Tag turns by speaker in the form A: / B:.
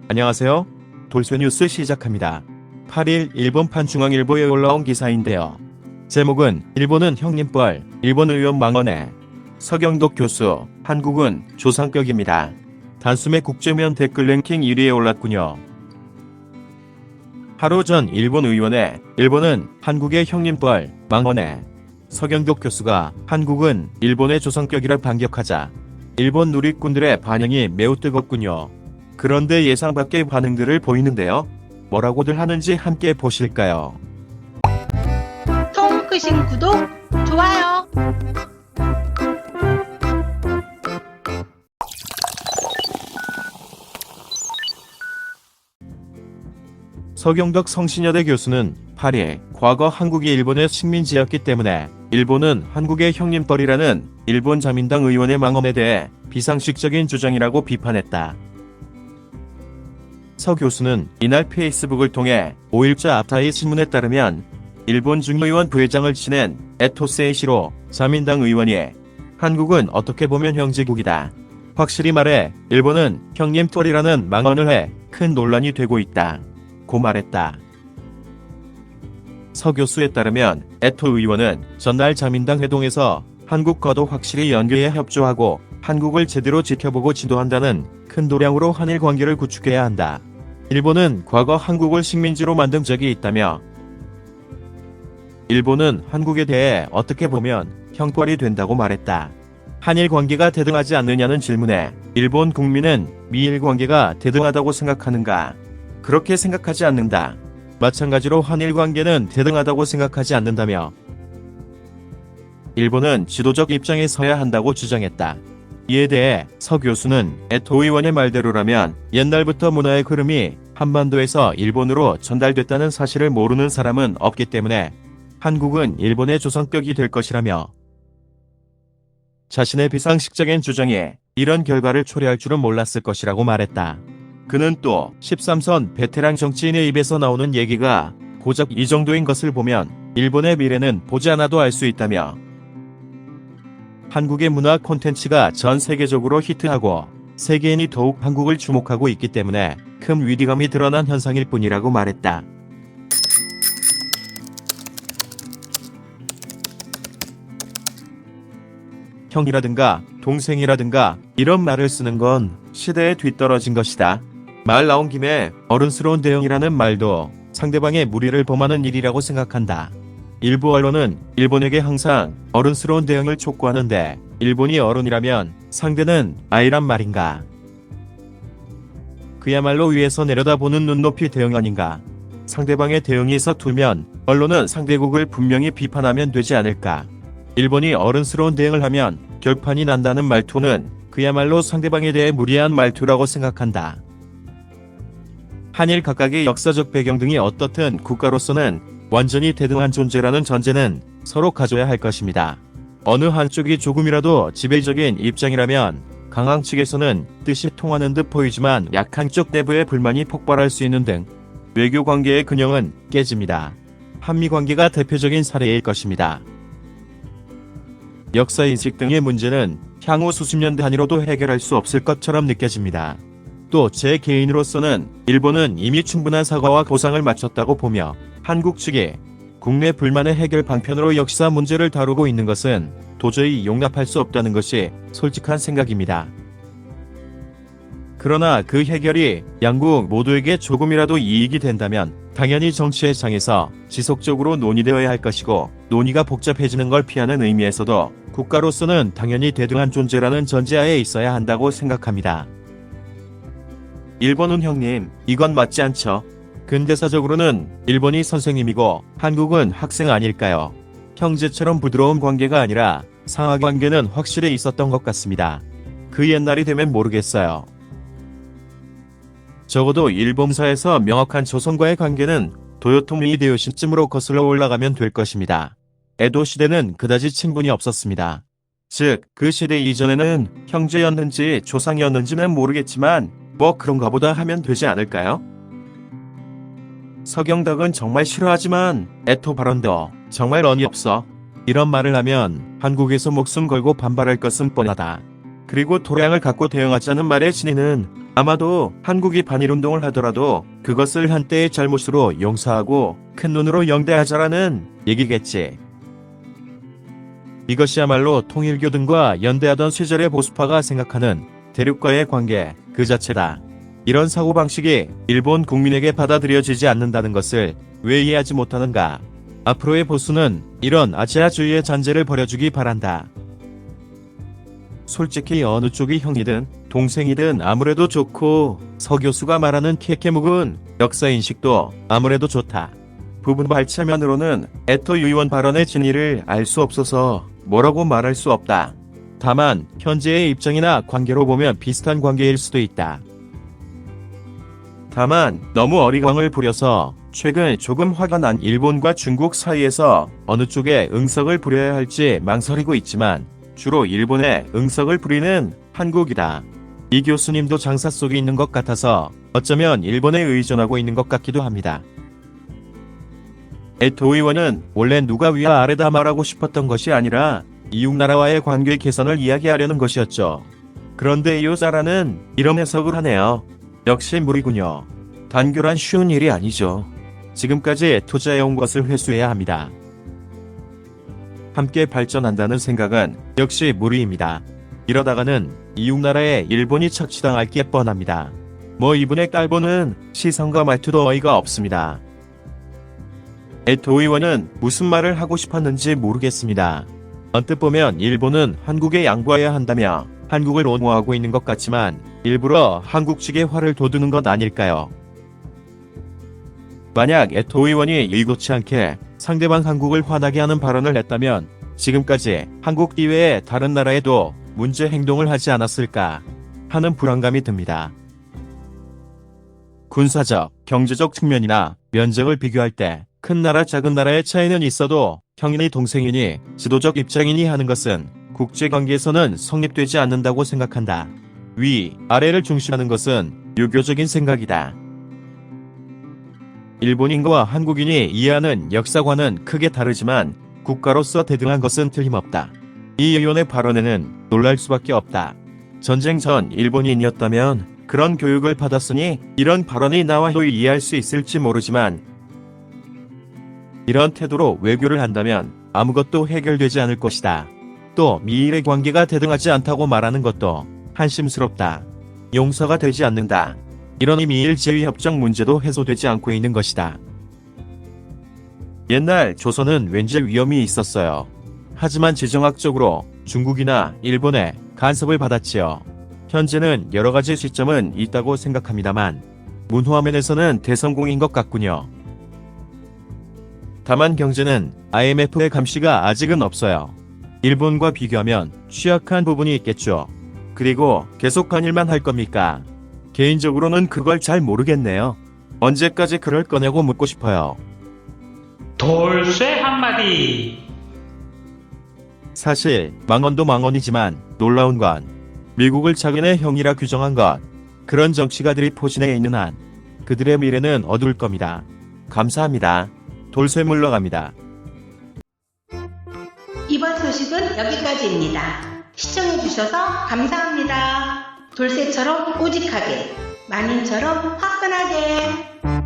A: 안녕하세요. 돌쇠뉴스 시작합니다. 8일 일본판 중앙일보에 올라온 기사인데요. 제목은 일본은 형님뻘, 일본 의원 망언에 서경덕 교수, 한국은 조상격입니다. 단숨에 국제면 댓글 랭킹 1위에 올랐군요. 하루 전 일본 의원의 일본은 한국의 형님뻘, 망언에 서경덕 교수가 한국은 일본의 조상격이라 반격하자 일본 누리꾼들의 반응이 매우 뜨겁군요. 그런데 예상 밖의 반응들을 보이는데요. 뭐라고들 하는지 함께 보실까요?
B: 통 크신 구독, 좋아요.
A: 서경덕 성신여대 교수는 8일 과거 한국이 일본의 식민지였기 때문에 일본은 한국의 형님뻘이라는 일본 자민당 의원의 망언에 대해 비상식적인 주장이라고 비판했다. 서 교수는 이날 페이스북을 통해 5일자 아타이 신문에 따르면 일본 중의원 부회장을 지낸 에토 세이시로 자민당 의원이 한국은 어떻게 보면 형제국이다. 확실히 말해 일본은 형님뻘이라는 망언을 해 큰 논란이 되고 있다. 고 말했다. 서 교수에 따르면 에토 의원은 전날 자민당 회동에서 한국과도 확실히 연계해 협조하고 한국을 제대로 지켜보고 지도한다는 큰 도량으로 한일 관계를 구축해야 한다. 일본은 과거 한국을 식민지로 만든 적이 있다며 일본은 한국에 대해 어떻게 보면 형벌이 된다고 말했다. 한일 관계가 대등하지 않느냐는 질문에 일본 국민은 미일 관계가 대등하다고 생각하는가? 그렇게 생각하지 않는다. 마찬가지로 한일 관계는 대등하다고 생각하지 않는다며 일본은 지도적 입장에 서야 한다고 주장했다. 이에 대해 서 교수는 에토 의원의 말대로라면 옛날부터 문화의 흐름이 한반도에서 일본으로 전달됐다는 사실을 모르는 사람은 없기 때문에 한국은 일본의 조상격이 될 것이라며 자신의 비상식적인 주장이 이런 결과를 초래할 줄은 몰랐을 것이라고 말했다. 그는 또 13선 베테랑 정치인의 입에서 나오는 얘기가 고작 이 정도인 것을 보면 일본의 미래는 보지 않아도 알 수 있다며 한국의 문화 콘텐츠가 전 세계적으로 히트하고 세계인이 더욱 한국을 주목하고 있기 때문에 큰 위기감이 드러난 현상일 뿐이라고 말했다. 형이라든가 동생이라든가 이런 말을 쓰는 건 시대에 뒤떨어진 것이다. 말 나온 김에 어른스러운 대응이라는 말도 상대방의 무리를 범하는 일이라고 생각한다. 일부 언론은 일본에게 항상 어른스러운 대응을 촉구하는데 일본이 어른이라면 상대는 아이란 말인가? 그야말로 위에서 내려다보는 눈높이 대응 아닌가? 상대방의 대응이 서툴면 언론은 상대국을 분명히 비판하면 되지 않을까? 일본이 어른스러운 대응을 하면 결판이 난다는 말투는 그야말로 상대방에 대해 무리한 말투라고 생각한다. 한일 각각의 역사적 배경 등이 어떻든 국가로서는 완전히 대등한 존재라는 전제는 서로 가져야 할 것입니다. 어느 한쪽이 조금이라도 지배적인 입장이라면 강한 측에서는 뜻이 통하는 듯 보이지만 약한 쪽 내부의 불만이 폭발할 수 있는 등 외교 관계의 균형은 깨집니다. 한미 관계가 대표적인 사례일 것입니다. 역사인식 등의 문제는 향후 수십 년 단위로도 해결할 수 없을 것처럼 느껴집니다. 또 제 개인으로서는 일본은 이미 충분한 사과와 보상을 마쳤다고 보며 한국 측이 국내 불만의 해결 방편으로 역사 문제를 다루고 있는 것은 도저히 용납할 수 없다는 것이 솔직한 생각입니다. 그러나 그 해결이 양국 모두에게 조금이라도 이익이 된다면 당연히 정치의 장에서 지속적으로 논의되어야 할 것이고 논의가 복잡해지는 걸 피하는 의미에서도 국가로서는 당연히 대등한 존재라는 전제하에 있어야 한다고 생각합니다. 일본은 형님, 이건 맞지 않죠? 근대사적으로는 일본이 선생님이고 한국은 학생 아닐까요? 형제처럼 부드러운 관계가 아니라 상하 관계는 확실히 있었던 것 같습니다. 그 옛날이 되면 모르겠어요. 적어도 일본사에서 명확한 조선과의 관계는 도요토미 히데요시쯤으로 거슬러 올라가면 될 것입니다. 에도 시대는 그다지 친분이 없었습니다. 즉, 그 시대 이전에는 형제였는지 조상이었는지는 모르겠지만 뭐 그런가 보다 하면 되지 않을까요? 서경덕은 정말 싫어하지만 에토 발언도 정말 언이 없어. 이런 말을 하면 한국에서 목숨 걸고 반발할 것은 뻔하다. 그리고 도량을 갖고 대응하자는 말의 진위는 아마도 한국이 반일운동을 하더라도 그것을 한때의 잘못으로 용서하고 큰 눈으로 영대하자라는 얘기겠지. 이것이야말로 통일교 등과 연대하던 시절의 보수파가 생각하는 대륙과의 관계 그 자체다. 이런 사고방식이 일본 국민에게 받아들여지지 않는다는 것을 왜 이해하지 못하는가. 앞으로의 보수는 이런 아시아주의의 잔재를 버려주기 바란다. 솔직히 어느 쪽이 형이든 동생이든 아무래도 좋고 서 교수가 말하는 케케묵은 역사인식도 아무래도 좋다. 부분 발췌면으로는 에토 유의원 발언의 진위를 알 수 없어서 뭐라고 말할 수 없다. 다만 현재의 입장이나 관계로 보면 비슷한 관계일 수도 있다. 다만 너무 어리광을 부려서 최근 조금 화가 난 일본과 중국 사이에서 어느 쪽에 응석을 부려야 할지 망설이고 있지만 주로 일본에 응석을 부리는 한국이다. 이 교수님도 장사 속에 있는 것 같아서 어쩌면 일본에 의존하고 있는 것 같기도 합니다. 에토 의원은 원래 누가 위와 아래다 말하고 싶었던 것이 아니라 이웃 나라와의 관계 개선을 이야기하려는 것이었죠. 그런데 이 여자라는 이런 해석을 하네요. 역시 무리군요. 단결한 쉬운 일이 아니죠. 지금까지 투자해온 것을 회수해야 합니다. 함께 발전한다는 생각은 역시 무리입니다. 이러다가는 이웃 나라에 일본이 착취당할 게 뻔합니다. 뭐 이분의 깔보는 시선과 말투도 어이가 없습니다. 에토 의원은 무슨 말을 하고 싶었는지 모르겠습니다. 언뜻 보면 일본은 한국에 양보해야 한다며 한국을 옹호하고 있는 것 같지만 일부러 한국 측에 화를 돋우는 것 아닐까요? 만약 에토 의원이 의도치 않게 상대방 한국을 화나게 하는 발언을 했다면 지금까지 한국 이외의 다른 나라에도 문제 행동을 하지 않았을까 하는 불안감이 듭니다. 군사적, 경제적 측면이나 면적을 비교할 때 큰 나라 작은 나라의 차이는 있어도 형이니 동생이니 지도적 입장이니 하는 것은 국제관계에서는 성립되지 않는다고 생각한다. 위, 아래를 중시하는 것은 유교적인 생각이다. 일본인과 한국인이 이해하는 역사관은 크게 다르지만 국가로서 대등한 것은 틀림없다. 이 의원의 발언에는 놀랄 수밖에 없다. 전쟁 전 일본인이었다면 그런 교육을 받았으니 이런 발언이 나와 이해할 수 있을지 모르지만 이런 태도로 외교를 한다면 아무것도 해결되지 않을 것이다. 또 미일의 관계가 대등하지 않다고 말하는 것도 한심스럽다. 용서가 되지 않는다. 이러니 미일 제휴협정 문제도 해소되지 않고 있는 것이다. 옛날 조선은 왠지 위험이 있었어요. 하지만 지정학적으로 중국이나 일본에 간섭을 받았지요. 현재는 여러가지 시점은 있다고 생각합니다만 문호화면에서는 대성공인 것 같군요. 다만 경제는 IMF의 감시가 아직은 없어요. 일본과 비교하면 취약한 부분이 있겠죠. 그리고 계속 간일만 할 겁니까? 개인적으로는 그걸 잘 모르겠네요. 언제까지 그럴 거냐고 묻고 싶어요.
C: 돌쇠 한마디.
A: 사실 망언도 망언이지만 놀라운 건 미국을 자기네 형이라 규정한 것. 그런 정치가들이 포진해 있는 한 그들의 미래는 어두울 겁니다. 감사합니다. 돌쇠 물러갑니다.
B: 이번 소식은 여기까지입니다. 시청해주셔서 감사합니다. 돌쇠처럼 꼬직하게, 마님처럼 화끈하게.